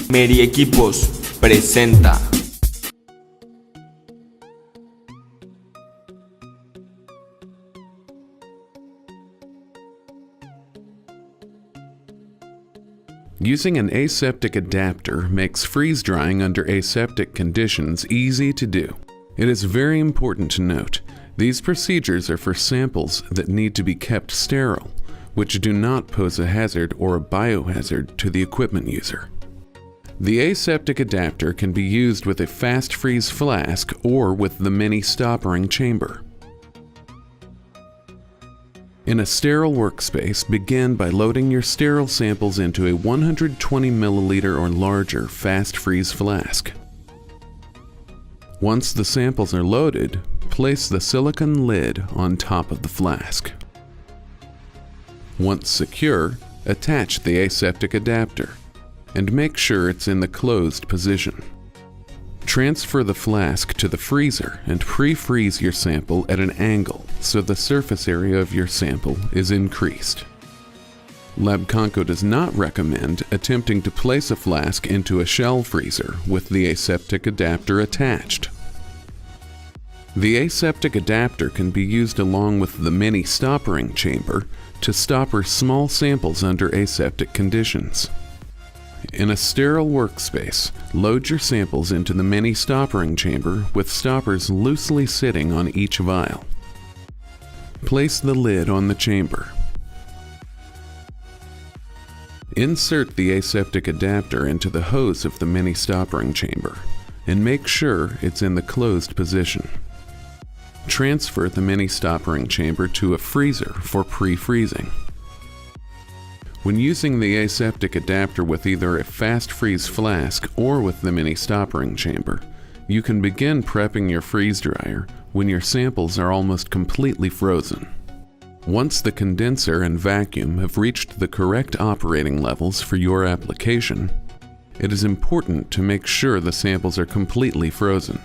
Equipos presenta. Using an aseptic adapter makes freeze drying under aseptic conditions easy to do. It is very important to note, these procedures are for samples that need to be kept sterile, which do not pose a hazard or a biohazard to the equipment user. The aseptic adapter can be used with a fast freeze flask or with the mini stoppering chamber. In a sterile workspace, begin by loading your sterile samples into a 120 milliliter or larger fast freeze flask. Once the samples are loaded, place the silicone lid on top of the flask. Once secure, attach the aseptic adapter and make sure it's in the closed position. Transfer the flask to the freezer and pre-freeze your sample at an angle so the surface area of your sample is increased. Labconco does not recommend attempting to place a flask into a shell freezer with the aseptic adapter attached. The aseptic adapter can be used along with the mini stoppering chamber to stopper small samples under aseptic conditions. In a sterile workspace, load your samples into the mini stoppering chamber with stoppers loosely sitting on each vial. Place the lid on the chamber. Insert the aseptic adapter into the hose of the mini stoppering chamber and make sure it's in the closed position. Transfer the mini stoppering chamber to a freezer for pre-freezing. When using the aseptic adapter with either a fast freeze flask or with the mini stoppering chamber, you can begin prepping your freeze dryer when your samples are almost completely frozen. Once the condenser and vacuum have reached the correct operating levels for your application, it is important to make sure the samples are completely frozen.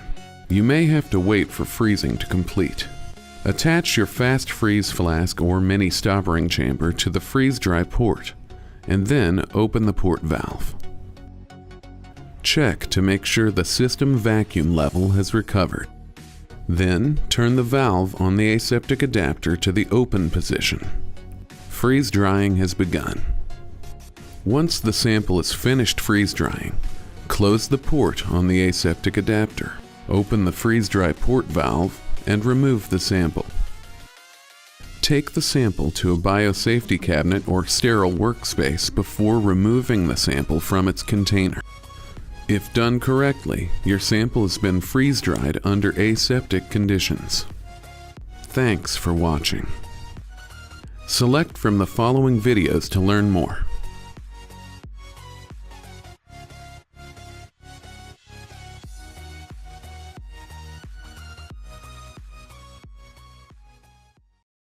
You may have to wait for freezing to complete. Attach your fast freeze flask or mini stoppering chamber to the freeze dry port, and then open the port valve. Check to make sure the system vacuum level has recovered. Then turn the valve on the aseptic adapter to the open position. Freeze drying has begun. Once the sample is finished freeze drying, close the port on the aseptic adapter. Open the freeze dry port valve and remove the sample. Take the sample to a biosafety cabinet or sterile workspace before removing the sample from its container. If done correctly, your sample has been freeze-dried under aseptic conditions. Thanks for watching. Select from the following videos to learn more.